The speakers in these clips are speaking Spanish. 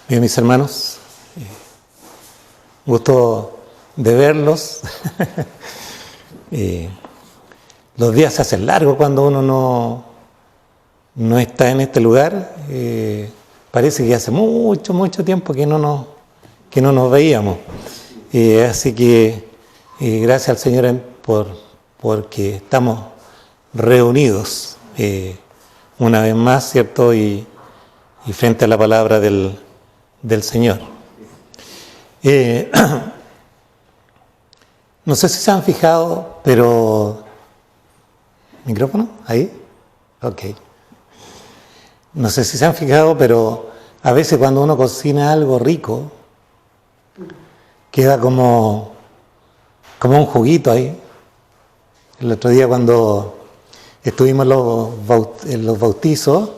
Bien, mis hermanos, gusto de verlos. Los días se hacen largos cuando uno no está en este lugar. Parece que hace mucho tiempo que no nos veíamos. Así que gracias al Señor porque estamos reunidos una vez más, ¿cierto? Y frente a la palabra del Señor. No sé si se han fijado, pero... ¿Micrófono? ¿Ahí? Ok. No sé si se han fijado, pero a veces cuando uno cocina algo rico, queda como un juguito ahí. El otro día cuando estuvimos en los bautizos,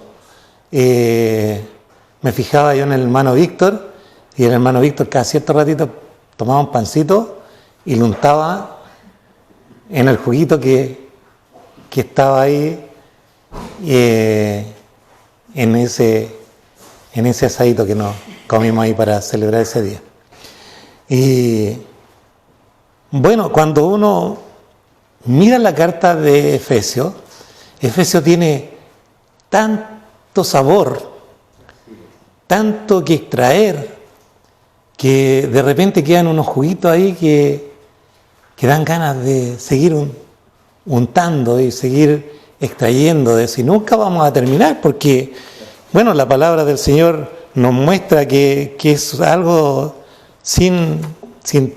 me fijaba yo en el hermano Víctor, y el hermano Víctor cada cierto ratito tomaba un pancito y lo untaba en el juguito que estaba ahí en ese asadito que nos comimos ahí para celebrar ese día. Y bueno, cuando uno mira la carta de Efesios tiene tanto sabor, tanto que extraer, que de repente quedan unos juguitos ahí que dan ganas de seguir untando y seguir extrayendo de eso. Y nunca vamos a terminar porque, bueno, la palabra del Señor nos muestra que es algo sin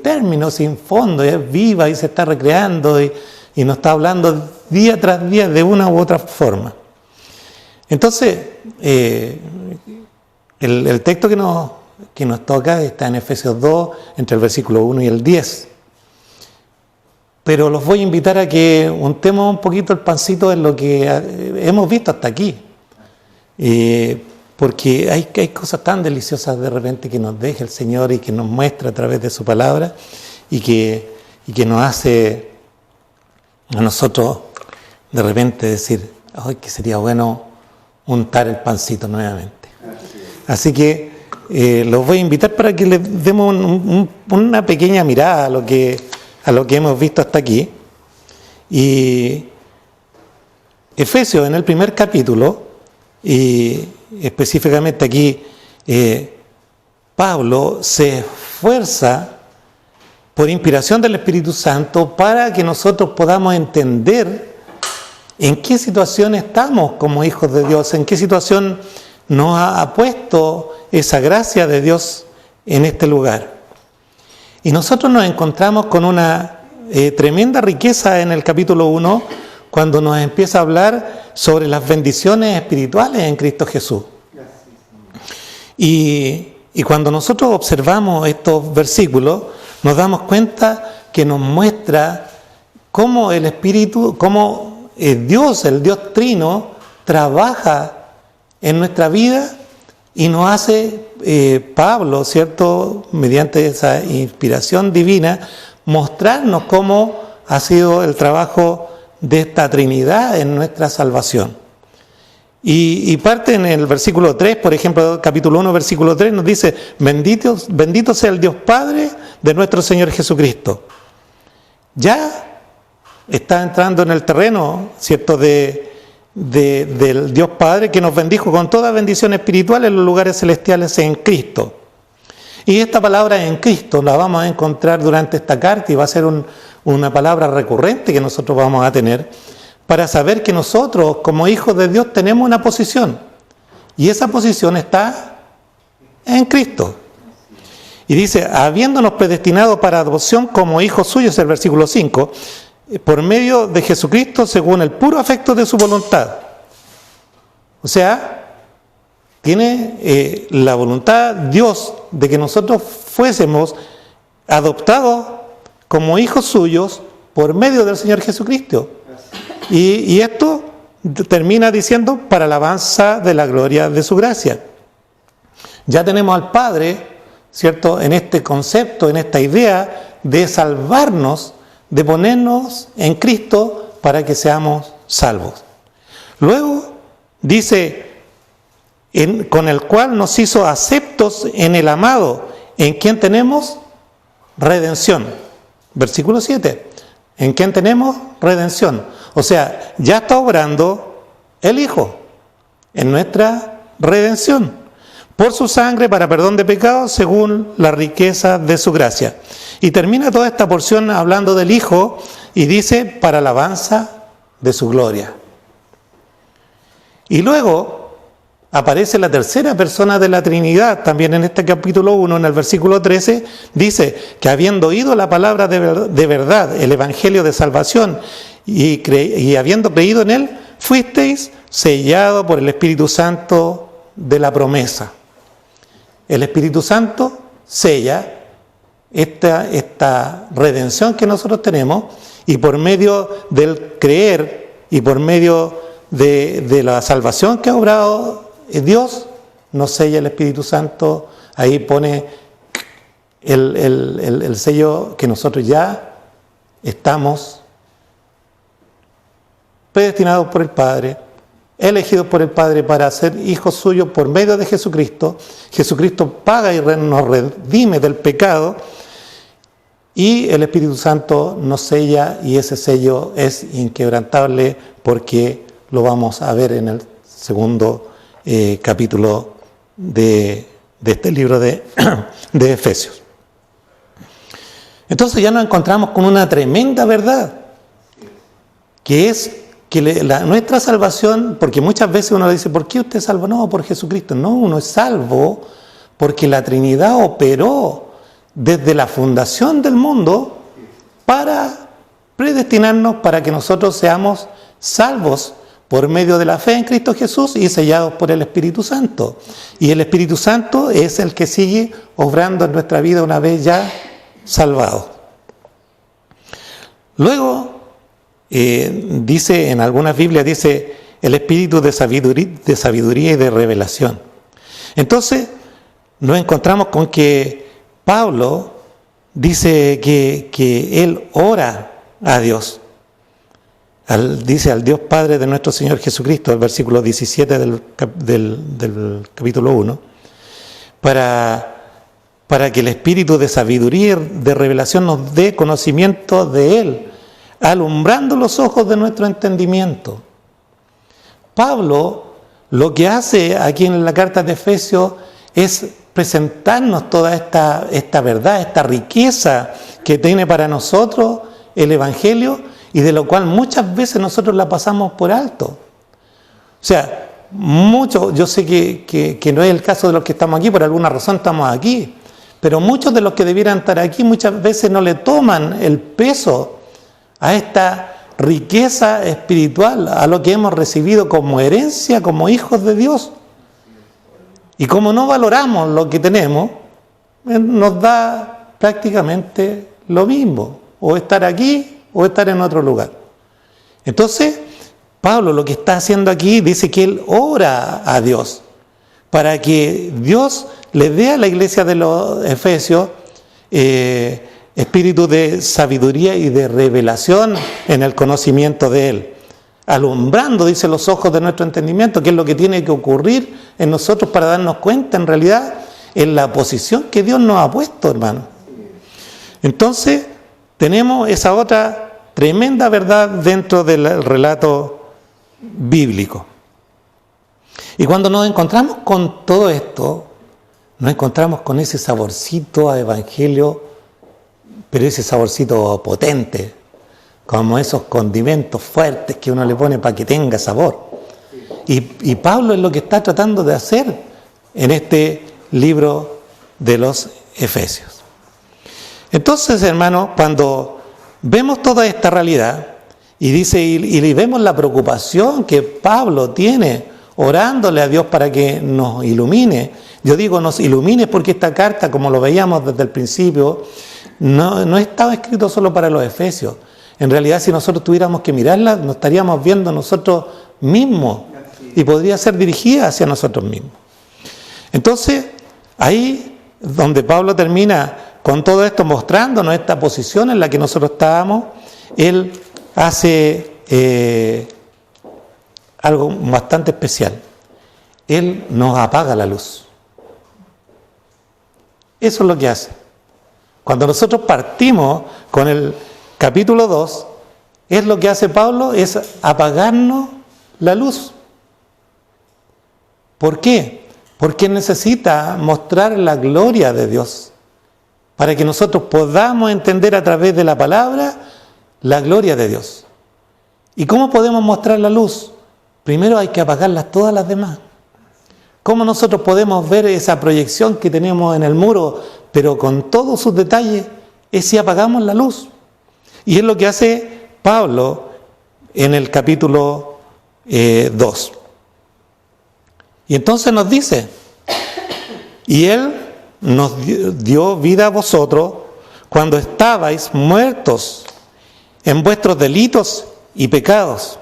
término, sin fondo, es viva y se está recreando y nos está hablando día tras día de una u otra forma. Entonces, el texto que nos toca está en Efesios 2, entre el versículo 1 y el 10. Pero los voy a invitar a que untemos un poquito el pancito en lo que hemos visto hasta aquí. Porque hay cosas tan deliciosas de repente que nos deja el Señor y que nos muestra a través de su palabra y que nos hace a nosotros de repente decir, ¡ay, que sería bueno untar el pancito nuevamente! Así que los voy a invitar para que les demos una pequeña mirada a lo que hemos visto hasta aquí. Y Efesios, en el primer capítulo, y específicamente aquí, Pablo se esfuerza por inspiración del Espíritu Santo para que nosotros podamos entender en qué situación estamos como hijos de Dios, en qué situación nos ha puesto esa gracia de Dios en este lugar. Y nosotros nos encontramos con una tremenda riqueza en el capítulo 1 cuando nos empieza a hablar sobre las bendiciones espirituales en Cristo Jesús. Y cuando nosotros observamos estos versículos, nos damos cuenta que nos muestra cómo el Espíritu, cómo Dios, el Dios Trino, trabaja en nuestra vida y nos hace Pablo, ¿cierto?, mediante esa inspiración divina, mostrarnos cómo ha sido el trabajo de esta Trinidad en nuestra salvación. Y parte en el versículo 3, por ejemplo, capítulo 1, versículo 3, nos dice, bendito sea el Dios Padre de nuestro Señor Jesucristo. Ya está entrando en el terreno, ¿cierto?, del Dios Padre que nos bendijo con toda bendición espiritual en los lugares celestiales en Cristo. Y esta palabra en Cristo la vamos a encontrar durante esta carta y va a ser una palabra recurrente que nosotros vamos a tener para saber que nosotros como hijos de Dios tenemos una posición y esa posición está en Cristo. Y dice, habiéndonos predestinado para adopción como hijos suyos, el versículo 5, por medio de Jesucristo según el puro afecto de su voluntad. O sea, tiene la voluntad Dios de que nosotros fuésemos adoptados como hijos suyos por medio del Señor Jesucristo. Y esto termina diciendo para la alabanza de la gloria de su gracia. Ya tenemos al Padre, ¿cierto?, en este concepto, en esta idea de salvarnos, de ponernos en Cristo para que seamos salvos. Luego dice, con el cual nos hizo aceptos en el amado, en quien tenemos redención. Versículo 7. ¿En quién tenemos redención? O sea, ya está obrando el Hijo en nuestra redención. Por su sangre para perdón de pecados según la riqueza de su gracia. Y termina toda esta porción hablando del Hijo y dice para alabanza de su gloria. Y luego aparece la tercera persona de la Trinidad, también en este capítulo 1, en el versículo 13, dice que habiendo oído la palabra de verdad, el evangelio de salvación, y habiendo creído en él, fuisteis sellados por el Espíritu Santo de la promesa. El Espíritu Santo sella esta redención que nosotros tenemos, y por medio del creer y por medio de la salvación que ha obrado Dios, nos sella el Espíritu Santo. Ahí pone el sello que nosotros ya estamos predestinados por el Padre, elegidos por el Padre para ser hijos suyos por medio de Jesucristo. Jesucristo paga y nos redime del pecado, y el Espíritu Santo nos sella, y ese sello es inquebrantable, porque lo vamos a ver en el segundo capítulo de este libro de Efesios. Entonces ya nos encontramos con una tremenda verdad, que es que nuestra salvación, porque muchas veces uno le dice, ¿por qué usted es salvo? No, por Jesucristo. No, uno es salvo porque la Trinidad operó desde la fundación del mundo para predestinarnos para que nosotros seamos salvos por medio de la fe en Cristo Jesús y sellados por el Espíritu Santo. Y el Espíritu Santo es el que sigue obrando en nuestra vida una vez ya salvados. Luego, dice en algunas Biblias, dice el Espíritu de sabiduría y de revelación. Entonces, nos encontramos con que Pablo dice que él ora a Dios. Dice al Dios Padre de nuestro Señor Jesucristo, el versículo 17 del capítulo 1, para que el Espíritu de sabiduría y de revelación nos dé conocimiento de Él, alumbrando los ojos de nuestro entendimiento. Pablo lo que hace aquí en la carta de Efesios es presentarnos toda esta verdad, esta riqueza que tiene para nosotros el Evangelio, y de lo cual muchas veces nosotros la pasamos por alto. O sea, yo sé que no es el caso de los que estamos aquí, por alguna razón estamos aquí, pero muchos de los que debieran estar aquí muchas veces no le toman el peso a esta riqueza espiritual, a lo que hemos recibido como herencia, como hijos de Dios. Y como no valoramos lo que tenemos, nos da prácticamente lo mismo, o estar aquí o estar en otro lugar. Entonces, Pablo lo que está haciendo aquí, dice que él ora a Dios para que Dios le dé a la iglesia de los Efesios espíritu de sabiduría y de revelación en el conocimiento de Él, alumbrando, dice, los ojos de nuestro entendimiento, que es lo que tiene que ocurrir en nosotros para darnos cuenta en realidad en la posición que Dios nos ha puesto, hermano. Entonces tenemos esa otra tremenda verdad dentro del relato bíblico. Y cuando nos encontramos con todo esto, nos encontramos con ese saborcito a evangelio, pero ese saborcito potente, como esos condimentos fuertes que uno le pone para que tenga sabor. Y Pablo es lo que está tratando de hacer en este libro de los Efesios. Entonces, hermanos, cuando vemos toda esta realidad y dice y vemos la preocupación que Pablo tiene orándole a Dios para que nos ilumine, yo digo nos ilumine porque esta carta, como lo veíamos desde el principio, no estaba escrito solo para los Efesios. En realidad, si nosotros tuviéramos que mirarla, nos estaríamos viendo nosotros mismos y podría ser dirigida hacia nosotros mismos. Entonces, ahí donde Pablo termina con todo esto mostrándonos esta posición en la que nosotros estábamos, él hace algo bastante especial. Él nos apaga la luz. Eso es lo que hace. Cuando nosotros partimos con el capítulo 2, es lo que hace Pablo, es apagarnos la luz. ¿Por qué? Porque necesita mostrar la gloria de Dios, para que nosotros podamos entender a través de la palabra la gloria de Dios. ¿Y cómo podemos mostrar la luz? Primero hay que apagarlas todas las demás. ¿Cómo nosotros podemos ver esa proyección que tenemos en el muro, pero con todos sus detalles? Es si apagamos la luz. Y es lo que hace Pablo en el capítulo 2. Y entonces nos dice, y Él nos dio vida a vosotros cuando estabais muertos en vuestros delitos y pecados,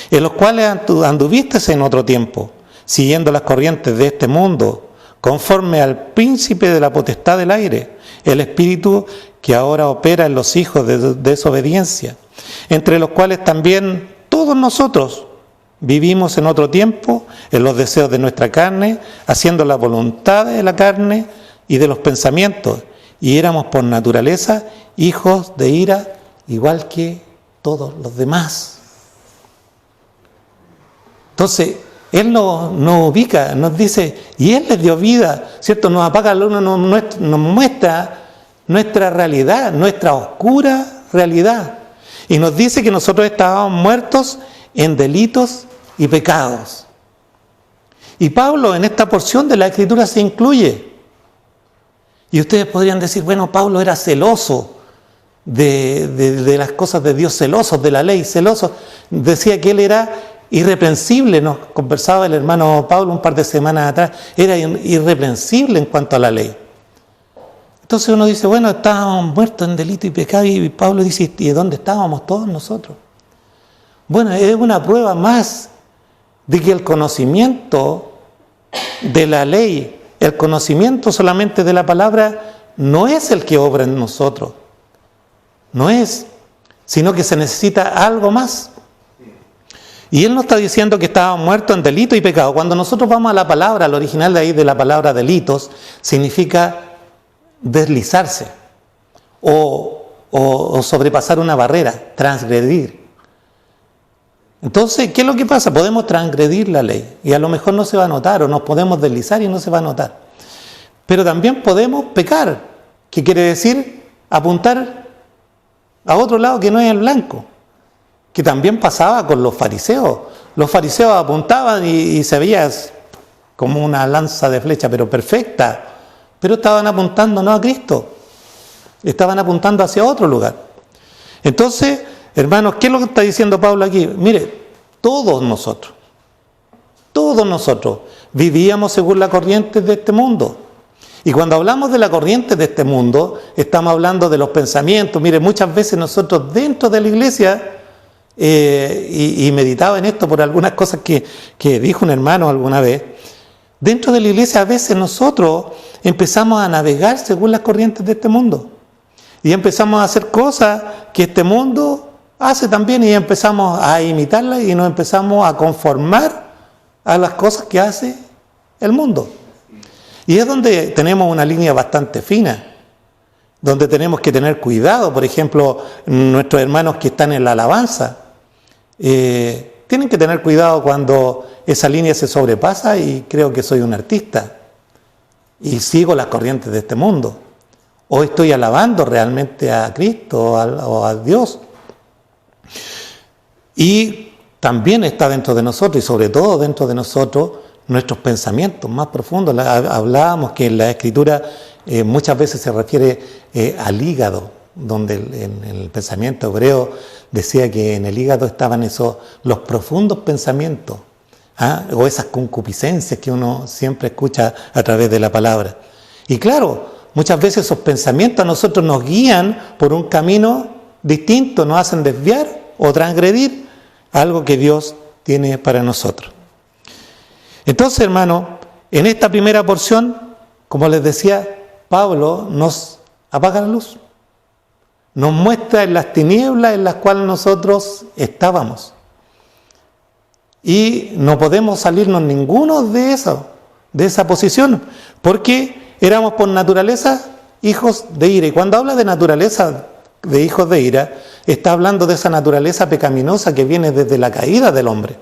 en los cuales anduvisteis en otro tiempo, siguiendo las corrientes de este mundo, conforme al príncipe de la potestad del aire, el espíritu que ahora opera en los hijos de desobediencia, entre los cuales también todos nosotros vivimos en otro tiempo, en los deseos de nuestra carne, haciendo la voluntad de la carne y de los pensamientos, y éramos por naturaleza hijos de ira, igual que todos los demás. Entonces, Él nos ubica, nos dice, y Él les dio vida, ¿cierto? Nos apaga la luz, nos muestra nuestra realidad, nuestra oscura realidad. Y nos dice que nosotros estábamos muertos en delitos y pecados. Y Pablo en esta porción de la Escritura se incluye. Y ustedes podrían decir, bueno, Pablo era celoso de las cosas de Dios, celoso de la ley, celoso. Decía que él era irreprensible, nos conversaba el hermano Pablo un par de semanas atrás, era irreprensible en cuanto a la ley. Entonces uno dice, bueno, estábamos muertos en delito y pecado, y Pablo dice, ¿y dónde estábamos todos nosotros? Bueno, es una prueba más de que el conocimiento de la ley, el conocimiento solamente de la palabra, no es el que obra en nosotros, no es, sino que se necesita algo más. Y él nos está diciendo que estábamos muertos en delito y pecado. Cuando nosotros vamos a la palabra, al original de ahí de la palabra delitos, significa deslizarse o sobrepasar una barrera, transgredir. Entonces, ¿qué es lo que pasa? Podemos transgredir la ley y a lo mejor no se va a notar, o nos podemos deslizar y no se va a notar. Pero también podemos pecar, que quiere decir apuntar a otro lado que no es el blanco, que también pasaba con los fariseos. Los fariseos apuntaban y se veía como una lanza de flecha, pero perfecta, pero estaban apuntando no a Cristo, estaban apuntando hacia otro lugar. Entonces, hermanos, ¿qué es lo que está diciendo Pablo aquí? Mire, todos nosotros vivíamos según la corriente de este mundo. Y cuando hablamos de la corriente de este mundo, estamos hablando de los pensamientos. Mire, muchas veces nosotros dentro de la iglesia, y meditaba en esto por algunas cosas que dijo un hermano alguna vez, dentro de la iglesia a veces nosotros empezamos a navegar según las corrientes de este mundo. Y empezamos a hacer cosas que este mundo hace también, y empezamos a imitarlas y nos empezamos a conformar a las cosas que hace el mundo. Y es donde tenemos una línea bastante fina, donde tenemos que tener cuidado. Por ejemplo, nuestros hermanos que están en la alabanza tienen que tener cuidado cuando esa línea se sobrepasa y creo que soy un artista y sigo las corrientes de este mundo, o estoy alabando realmente a Cristo o a Dios. Y también está dentro de nosotros, y sobre todo dentro de nosotros, nuestros pensamientos más profundos. Hablábamos que en la Escritura muchas veces se refiere al hígado, donde en el pensamiento hebreo decía que en el hígado estaban los profundos pensamientos, o esas concupiscencias que uno siempre escucha a través de la palabra. Y claro, muchas veces esos pensamientos a nosotros nos guían por un camino distinto, nos hacen desviar o transgredir algo que Dios tiene para nosotros. Entonces, hermano, en esta primera porción, como les decía, Pablo nos apaga la luz, nos muestra en las tinieblas en las cuales nosotros estábamos. Y no podemos salirnos ninguno de esa posición, porque éramos por naturaleza hijos de ira. Y cuando habla de naturaleza de hijos de ira, está hablando de esa naturaleza pecaminosa que viene desde la caída del hombre.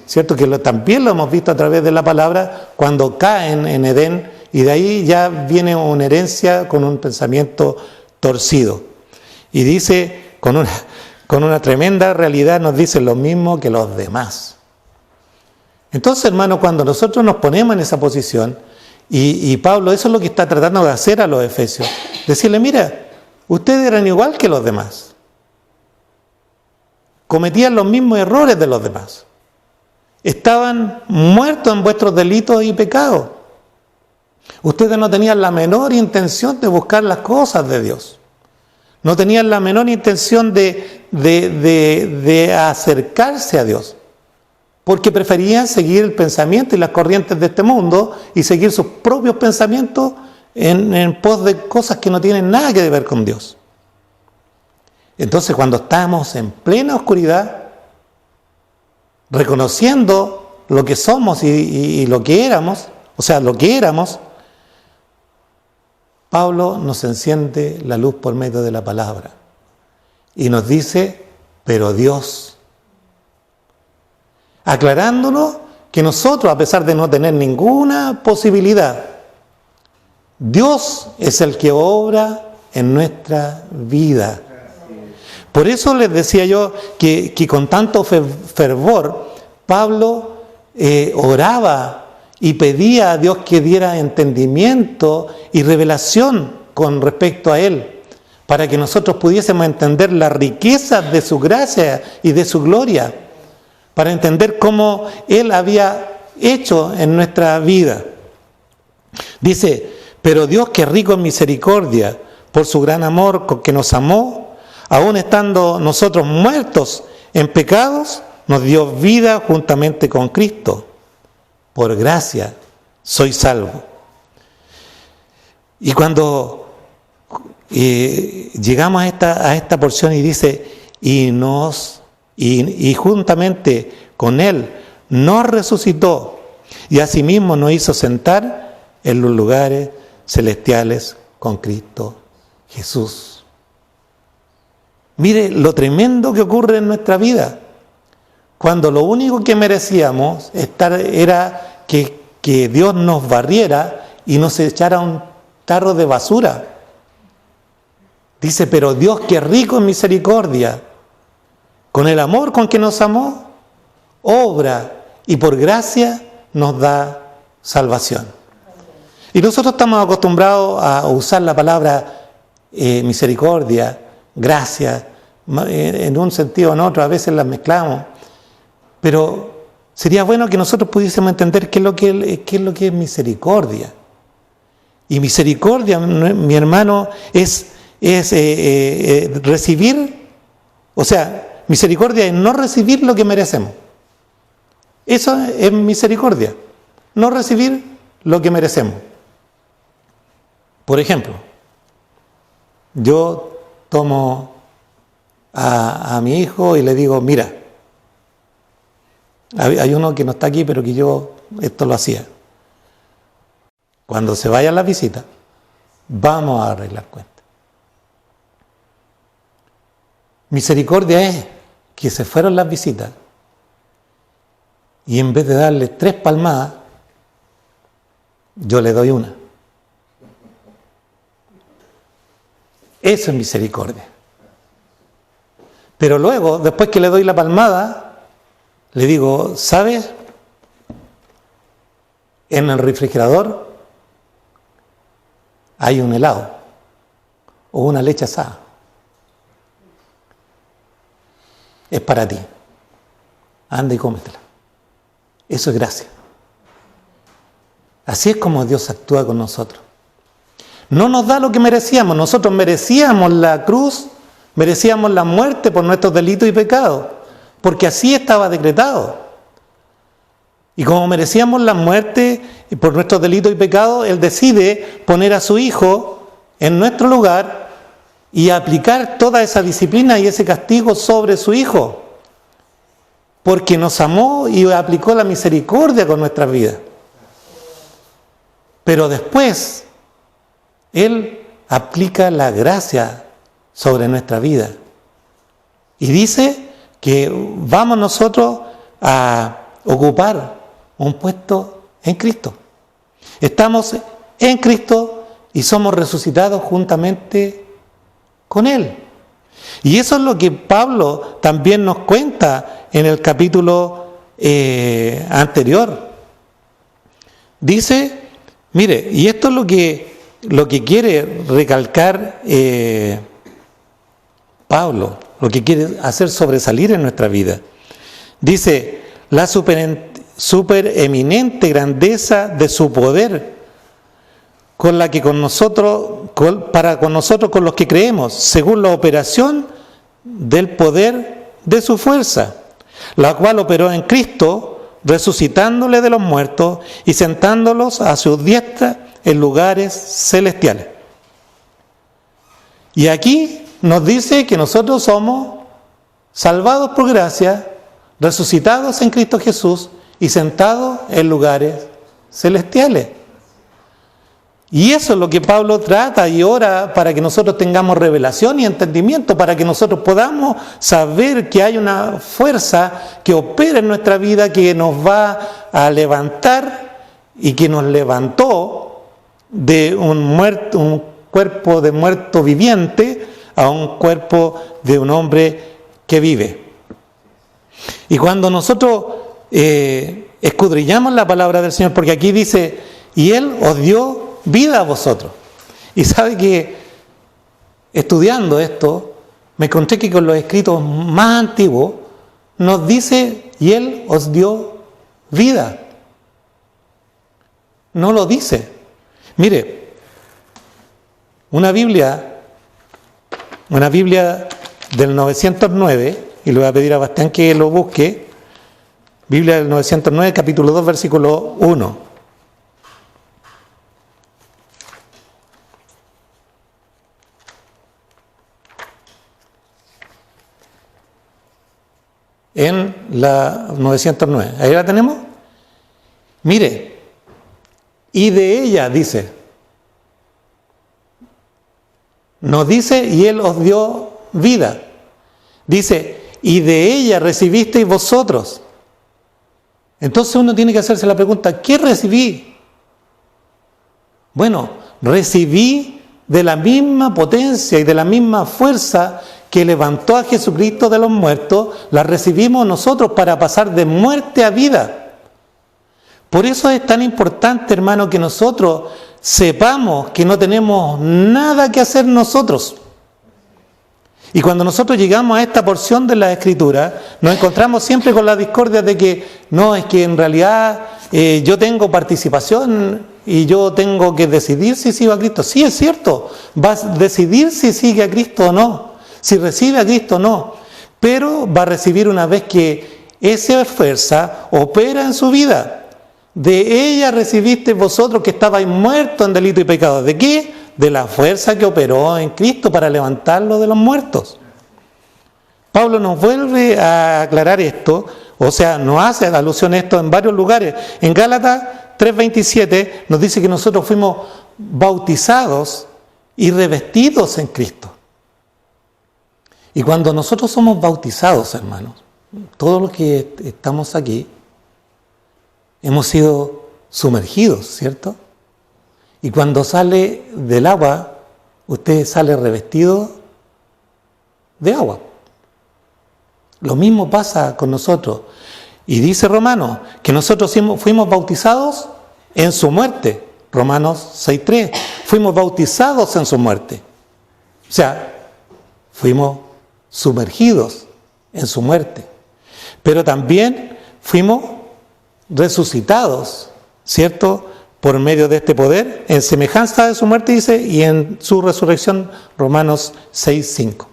¿Cierto? Que también lo hemos visto a través de la palabra cuando caen en Edén, y de ahí ya viene una herencia con un pensamiento torcido. Y dice, con una tremenda realidad, nos dice lo mismo que los demás. Entonces, hermano, cuando nosotros nos ponemos en esa posición, y Pablo eso es lo que está tratando de hacer a los efesios, decirle, mira, ustedes eran igual que los demás, cometían los mismos errores de los demás, estaban muertos en vuestros delitos y pecados, ustedes no tenían la menor intención de buscar las cosas de Dios, no tenían la menor intención de acercarse a Dios, porque preferían seguir el pensamiento y las corrientes de este mundo y seguir sus propios pensamientos en pos de cosas que no tienen nada que ver con Dios. Entonces, cuando estamos en plena oscuridad, reconociendo lo que somos y lo que éramos, Pablo nos enciende la luz por medio de la palabra y nos dice, pero Dios, aclarándonos que nosotros, a pesar de no tener ninguna posibilidad, Dios es el que obra en nuestra vida. Por eso les decía yo que con tanto fervor Pablo oraba y pedía a Dios que diera entendimiento y revelación con respecto a Él, para que nosotros pudiésemos entender la riqueza de su gracia y de su gloria, para entender cómo Él había hecho en nuestra vida. Dice, pero Dios, que es rico en misericordia, por su gran amor con que nos amó, aun estando nosotros muertos en pecados, nos dio vida juntamente con Cristo. Por gracia soy salvo. Y cuando llegamos a esta porción y dice, y juntamente con Él nos resucitó, y asimismo nos hizo sentar en los lugares celestiales con Cristo Jesús. Mire lo tremendo que ocurre en nuestra vida, cuando lo único que merecíamos era que Dios nos barriera y nos echara un tarro de basura. Dice, pero Dios, que es rico en misericordia, con el amor con que nos amó, obra y por gracia nos da salvación. Y nosotros estamos acostumbrados a usar la palabra misericordia, gracia, en un sentido o en otro, a veces las mezclamos. Pero sería bueno que nosotros pudiésemos entender qué es lo que es misericordia. Y misericordia, mi hermano, es recibir, o sea, misericordia es no recibir lo que merecemos. Eso es misericordia, no recibir lo que merecemos. Por ejemplo, yo tomo a mi hijo y le digo, mira, hay uno que no está aquí, pero que yo esto lo hacía. Cuando se vayan las visitas, vamos a arreglar cuentas. Misericordia es que se fueron las visitas y en vez de darle 3 palmadas, yo le doy una. Eso es misericordia. Pero luego, después que le doy la palmada, le digo, ¿sabes? En el refrigerador hay un helado o una leche asada. Es para ti. Anda y cómetela. Eso es gracia. Así es como Dios actúa con nosotros. No nos da lo que merecíamos. Nosotros merecíamos la cruz, merecíamos la muerte por nuestros delitos y pecados, porque así estaba decretado. Y como merecíamos la muerte por nuestros delitos y pecados, Él decide poner a su Hijo en nuestro lugar y aplicar toda esa disciplina y ese castigo sobre su Hijo. porque nos amó y aplicó la misericordia con nuestras vidas. Pero después, Él aplica la gracia sobre nuestra vida. Y dice que vamos nosotros a ocupar un puesto en Cristo. Estamos en Cristo y somos resucitados juntamente con Él. Y eso es lo que Pablo también nos cuenta en el capítulo anterior. Dice, mire, y esto es lo que quiere recalcar Pablo, lo que quiere hacer sobresalir en nuestra vida. Dice, la supereminente grandeza de su poder, con la que con nosotros con los que creemos, según la operación del poder de su fuerza, la cual operó en Cristo, resucitándole de los muertos y sentándolos a su diestra en lugares celestiales. Y aquí nos dice que nosotros somos salvados por gracia, resucitados en Cristo Jesús y sentados en lugares celestiales. Y eso es lo que Pablo trata y ora para que nosotros tengamos revelación y entendimiento, para que nosotros podamos saber que hay una fuerza que opera en nuestra vida, que nos va a levantar y que nos levantó de un cuerpo de muerto viviente a un cuerpo de un hombre que vive. Y cuando nosotros escudriñamos la palabra del Señor, porque aquí dice, y Él os dio vida a vosotros. Y sabe que estudiando esto, me encontré que con los escritos más antiguos nos dice, y Él os dio vida. No lo dice. Mire, una Biblia del 909, y le voy a pedir a Bastián que lo busque, Biblia del 909, capítulo 2, versículo 1. En la 909. ¿Ahí la tenemos? Mire, y de ella dice, nos dice, y Él os dio vida. Dice, y de ella recibisteis vosotros. Entonces uno tiene que hacerse la pregunta, ¿qué recibí? Bueno, recibí de la misma potencia y de la misma fuerza que levantó a Jesucristo de los muertos, la recibimos nosotros para pasar de muerte a vida. Por eso es tan importante, hermano, que nosotros sepamos que no tenemos nada que hacer nosotros. Y cuando nosotros llegamos a esta porción de la Escritura, nos encontramos siempre con la discordia de que no, es que en realidad yo tengo participación y yo tengo que decidir si sigo a Cristo. Sí, es cierto, vas a decidir si sigue a Cristo o no, si recibe a Cristo o no, pero va a recibir una vez que esa fuerza opera en su vida. De ella recibiste vosotros que estabais muertos en delito y pecado. ¿De qué? De la fuerza que operó en Cristo para levantarlo de los muertos. Pablo nos vuelve a aclarar esto, o sea, nos hace alusión a esto en varios lugares. En Gálatas 3:27 nos dice que nosotros fuimos bautizados y revestidos en Cristo. Y cuando nosotros somos bautizados, hermanos, todos los que estamos aquí, hemos sido sumergidos, ¿cierto? Y cuando sale del agua, usted sale revestido de agua. Lo mismo pasa con nosotros. Y dice Romanos que nosotros fuimos bautizados en su muerte. Romanos 6:3. Fuimos bautizados en su muerte. O sea, fuimos sumergidos en su muerte. Pero también fuimos resucitados, ¿cierto?, por medio de este poder, en semejanza de su muerte, dice, y en su resurrección, Romanos 6:5.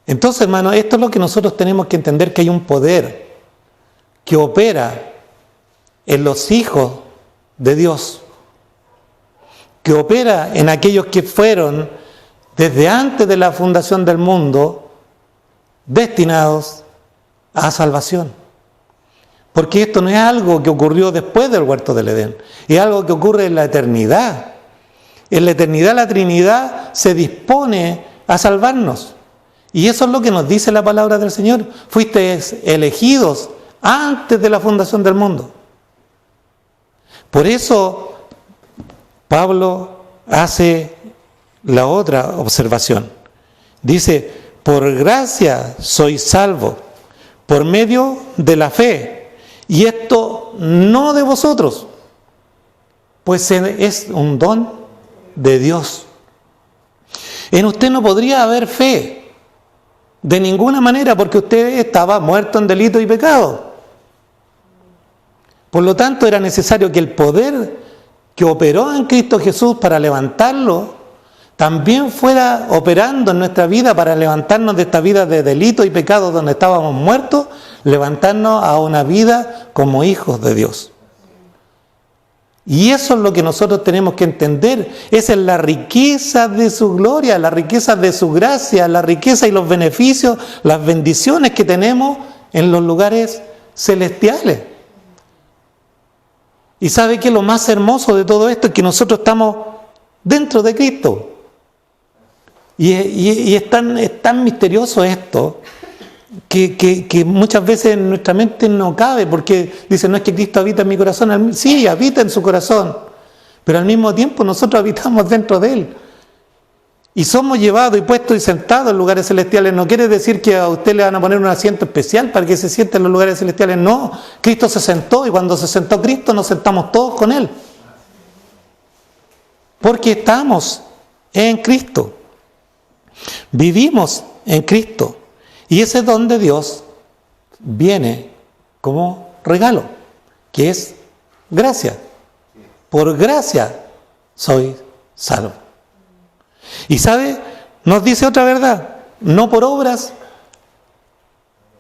Entonces, hermano, esto es lo que nosotros tenemos que entender, que hay un poder que opera en los hijos de Dios, que opera en aquellos que fueron, desde antes de la fundación del mundo, destinados a salvación. Porque esto no es algo que ocurrió después del huerto del Edén, es algo que ocurre en la eternidad. En la eternidad la Trinidad se dispone a salvarnos. Y eso es lo que nos dice la palabra del Señor. Fuisteis elegidos antes de la fundación del mundo. Por eso Pablo hace la otra observación. Dice, por gracia sois salvos, por medio de la fe. Y esto no de vosotros, pues es un don de Dios. En usted no podría haber fe de ninguna manera, porque usted estaba muerto en delito y pecado. Por lo tanto, era necesario que el poder que operó en Cristo Jesús para levantarlo, también fuera operando en nuestra vida para levantarnos de esta vida de delito y pecado donde estábamos muertos, levantarnos a una vida como hijos de Dios. Y eso es lo que nosotros tenemos que entender. Esa es la riqueza de su gloria, la riqueza de su gracia, la riqueza y los beneficios, las bendiciones que tenemos en los lugares celestiales. Y sabe que lo más hermoso de todo esto es que nosotros estamos dentro de Cristo. Y es tan misterioso esto que muchas veces en nuestra mente no cabe, porque dice, no es que Cristo habita en mi corazón. Sí, habita en su corazón, pero al mismo tiempo nosotros habitamos dentro de Él. Y somos llevados y puestos y sentados en lugares celestiales. No quiere decir que a usted le van a poner un asiento especial para que se siente en los lugares celestiales. No, Cristo se sentó, y cuando se sentó Cristo nos sentamos todos con Él. Porque estamos en Cristo. Vivimos en Cristo. Y ese don de Dios viene como regalo, que es gracia. Por gracia soy salvo. Y ¿sabe? Nos dice otra verdad. No por obras,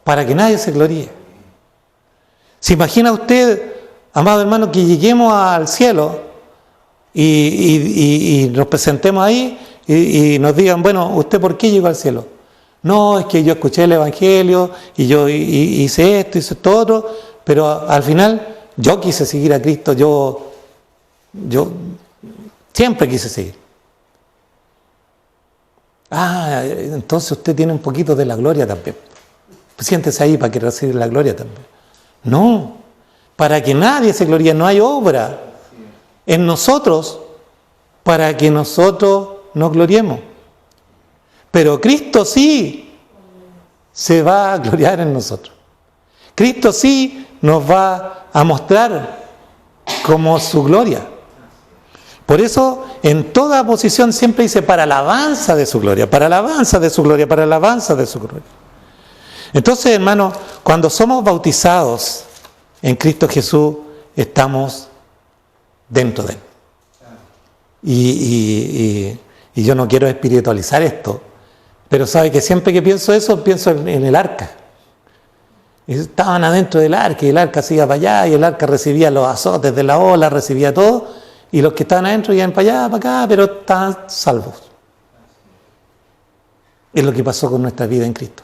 para que nadie se gloríe. ¿Se imagina usted, amado hermano, que lleguemos al cielo y nos presentemos ahí y nos digan, bueno, ¿usted por qué llegó al cielo? No, es que yo escuché el Evangelio y yo hice esto, hice esto otro, pero al final yo quise seguir a Cristo, yo siempre quise seguir. Ah, entonces usted tiene un poquito de la gloria también. Pues siéntese ahí para que reciba la gloria también. No, para que nadie se gloríe, no hay obra en nosotros para que nosotros nos gloriemos. Pero Cristo sí se va a gloriar en nosotros. Cristo sí nos va a mostrar como su gloria. Por eso, en toda posición siempre dice para alabanza de su gloria, para alabanza de su gloria, para alabanza de su gloria. Entonces, hermanos, cuando somos bautizados en Cristo Jesús, estamos dentro de Él. Y yo no quiero espiritualizar esto, pero sabe que siempre que pienso eso, pienso en el arca. Y estaban adentro del arca, y el arca se iba para allá, y el arca recibía los azotes de la ola, recibía todo, y los que estaban adentro iban para allá, para acá, pero estaban salvos. Es lo que pasó con nuestra vida en Cristo.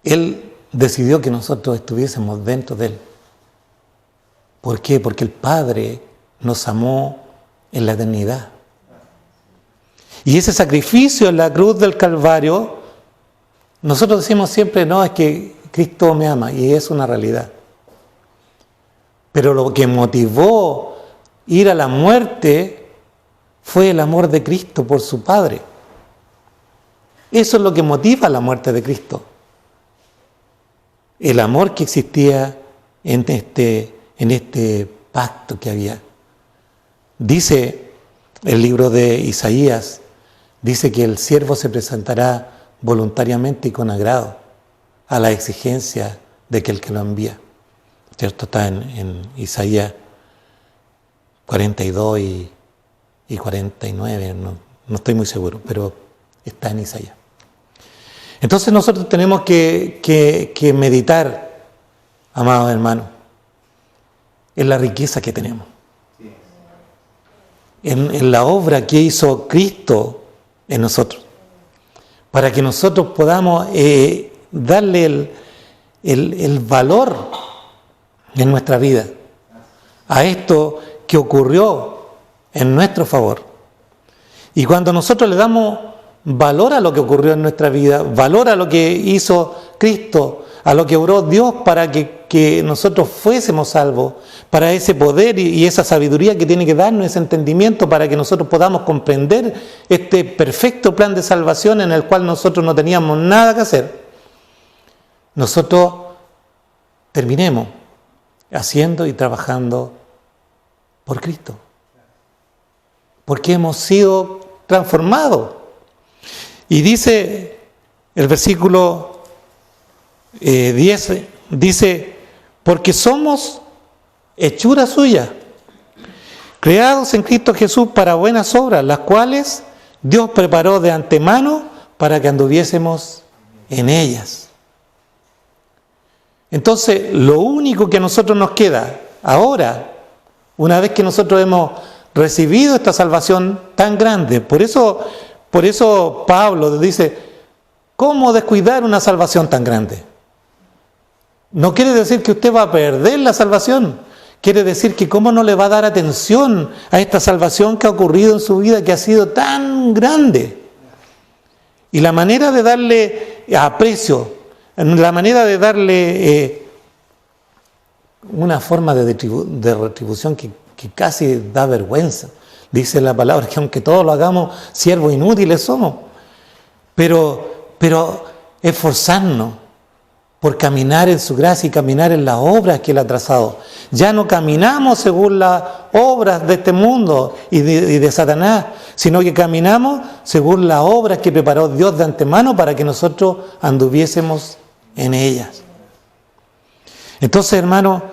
Él decidió que nosotros estuviésemos dentro de Él. ¿Por qué? Porque el Padre nos amó en la eternidad. Y ese sacrificio en la cruz del Calvario, nosotros decimos siempre, no, es que Cristo me ama, y es una realidad. Pero lo que motivó ir a la muerte fue el amor de Cristo por su Padre. Eso es lo que motiva la muerte de Cristo. El amor que existía en este pacto que había. Dice el libro de Isaías, dice que el siervo se presentará voluntariamente y con agrado a la exigencia de que el que lo envía. ¿Cierto? Está en Isaías 42 y 49, no estoy muy seguro, pero está en Isaías. Entonces nosotros tenemos que meditar, amados hermanos, en la riqueza que tenemos. En la obra que hizo Cristo en nosotros. para que nosotros podamos darle el valor en nuestra vida a esto que ocurrió en nuestro favor. Y cuando nosotros le damos valor a lo que ocurrió en nuestra vida, valor a lo que hizo Cristo, a lo que obró Dios para que nosotros fuésemos salvos, para ese poder y esa sabiduría que tiene que darnos, ese entendimiento para que nosotros podamos comprender este perfecto plan de salvación en el cual nosotros no teníamos nada que hacer, nosotros terminemos haciendo y trabajando por Cristo. Porque hemos sido transformados. Y dice el versículo 10, dice, porque somos hechura suya, creados en Cristo Jesús para buenas obras, las cuales Dios preparó de antemano para que anduviésemos en ellas. Entonces, lo único que a nosotros nos queda ahora, una vez que nosotros hemos recibido esta salvación tan grande, por eso Pablo dice, ¿cómo descuidar una salvación tan grande? No quiere decir que usted va a perder la salvación, quiere decir que cómo no le va a dar atención a esta salvación que ha ocurrido en su vida, que ha sido tan grande. Y la manera de darle aprecio, la manera de darle una forma de retribución que casi da vergüenza. Dice la palabra que aunque todos lo hagamos, siervos inútiles somos. Pero esforzarnos por caminar en su gracia y caminar en las obras que Él ha trazado. Ya no caminamos según las obras de este mundo y de Satanás, sino que caminamos según las obras que preparó Dios de antemano para que nosotros anduviésemos en ellas. Entonces, hermano,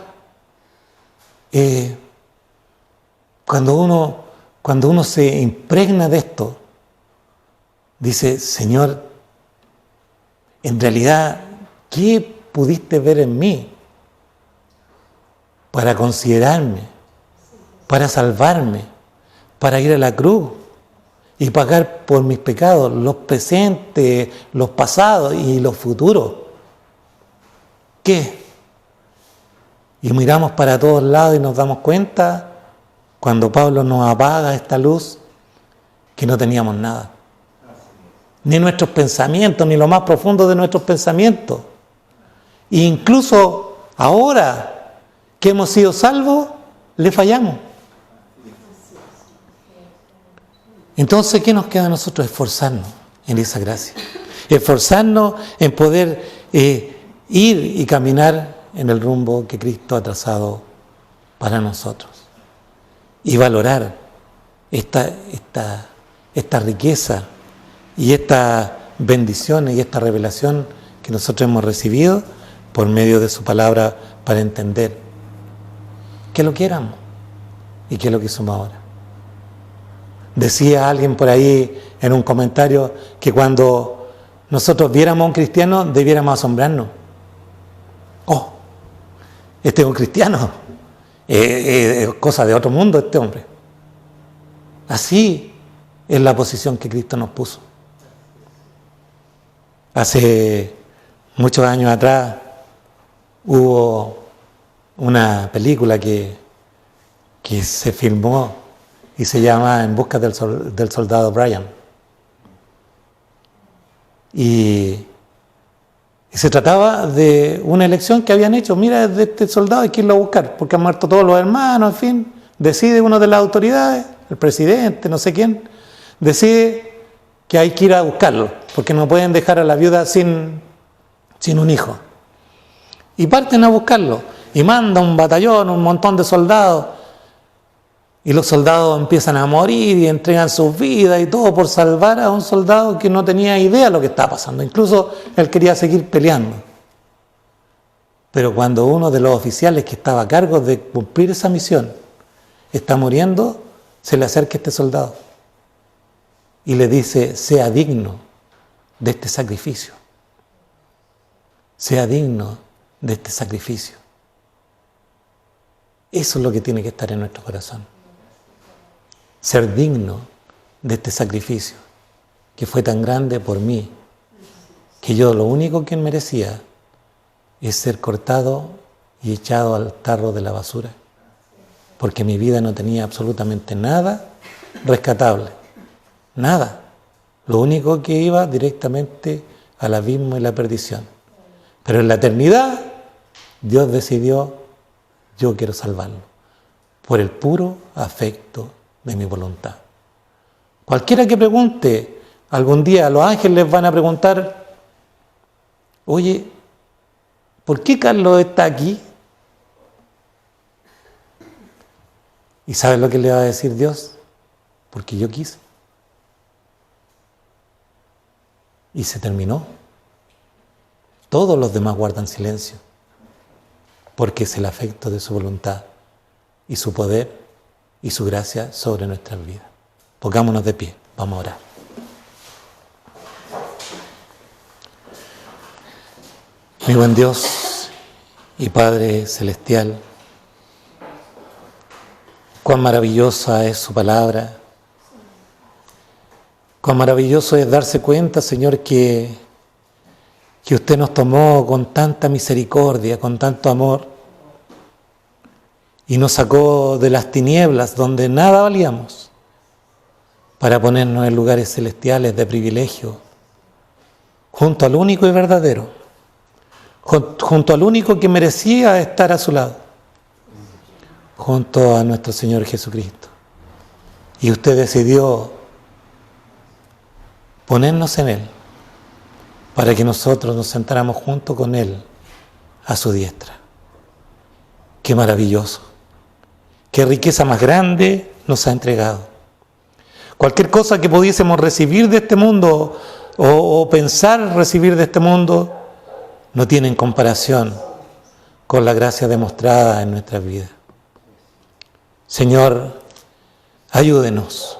cuando uno se impregna de esto, dice, Señor, en realidad, ¿qué pudiste ver en mí para considerarme, para salvarme, para ir a la cruz y pagar por mis pecados, los presentes, los pasados y los futuros? ¿Qué? Y miramos para todos lados y nos damos cuenta, cuando Pablo nos apaga esta luz, que no teníamos nada. Ni nuestros pensamientos, ni lo más profundo de nuestros pensamientos. E incluso ahora que hemos sido salvos, le fallamos. Entonces, ¿qué nos queda a nosotros? Esforzarnos en esa gracia. Esforzarnos en poder ir y caminar en el rumbo que Cristo ha trazado para nosotros. Y valorar esta riqueza y estas bendiciones y esta revelación que nosotros hemos recibido por medio de su palabra para entender qué es lo que éramos y qué es lo que somos ahora. Decía alguien por ahí en un comentario que cuando nosotros viéramos a un cristiano debiéramos asombrarnos. ¡Oh! Este es un cristiano. Es cosa de otro mundo este hombre. Así es la posición que Cristo nos puso. Hace muchos años atrás hubo una película que se filmó y se llama En busca del soldado Brian. Y se trataba de una elección que habían hecho. Mira, de este soldado hay que irlo a buscar, porque han muerto todos los hermanos, en fin. Decide una de las autoridades, el presidente, no sé quién, decide que hay que ir a buscarlo, porque no pueden dejar a la viuda sin un hijo. Y parten a buscarlo, y manda un batallón, un montón de soldados, y los soldados empiezan a morir y entregan sus vidas y todo por salvar a un soldado que no tenía idea de lo que estaba pasando. Incluso él quería seguir peleando. Pero cuando uno de los oficiales que estaba a cargo de cumplir esa misión está muriendo, se le acerca este soldado y le dice, sea digno de este sacrificio. Sea digno de este sacrificio. Eso es lo que tiene que estar en nuestro corazón. Ser digno de este sacrificio que fue tan grande por mí que yo lo único que merecía es ser cortado y echado al tarro de la basura, porque mi vida no tenía absolutamente nada rescatable, nada. Lo único que iba directamente al abismo y la perdición. Pero en la eternidad, Dios decidió, yo quiero salvarlo, por el puro afecto de mi voluntad. Cualquiera que pregunte, algún día a los ángeles les van a preguntar, oye, ¿por qué Carlos está aquí? ¿Y sabes lo que le va a decir Dios? Porque yo quise. Y se terminó. Todos los demás guardan silencio, porque es el afecto de su voluntad y su poder y su gracia sobre nuestras vidas. Pongámonos de pie, vamos a orar. Mi buen Dios y Padre Celestial, cuán maravillosa es su palabra, cuán maravilloso es darse cuenta, Señor, que usted nos tomó con tanta misericordia, con tanto amor, y nos sacó de las tinieblas donde nada valíamos, para ponernos en lugares celestiales de privilegio, junto al único y verdadero, junto al único que merecía estar a su lado, junto a nuestro Señor Jesucristo. Y usted decidió ponernos en Él, para que nosotros nos sentáramos junto con Él a su diestra. ¡Qué maravilloso! ¡Qué riqueza más grande nos ha entregado! Cualquier cosa que pudiésemos recibir de este mundo o pensar recibir de este mundo no tiene en comparación con la gracia demostrada en nuestras vidas. Señor, ayúdenos.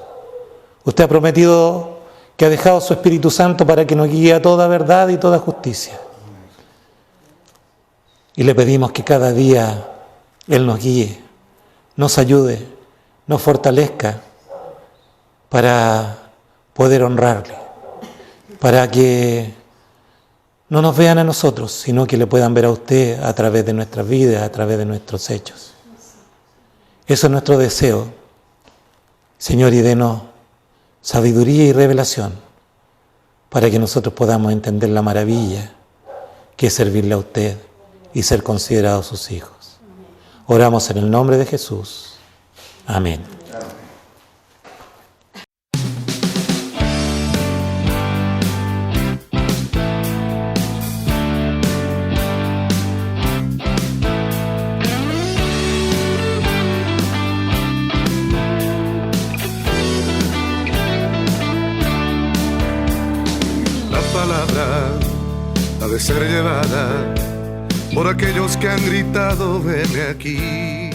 Usted ha prometido que ha dejado su Espíritu Santo para que nos guíe a toda verdad y toda justicia. Y le pedimos que cada día Él nos guíe, nos ayude, nos fortalezca para poder honrarle, para que no nos vean a nosotros, sino que le puedan ver a usted a través de nuestras vidas, a través de nuestros hechos. Eso es nuestro deseo, Señor, y denos sabiduría y revelación para que nosotros podamos entender la maravilla que es servirle a usted y ser considerados sus hijos. Oramos en el nombre de Jesús. Amén. Ha de ser llevada por aquellos que han gritado, veme aquí.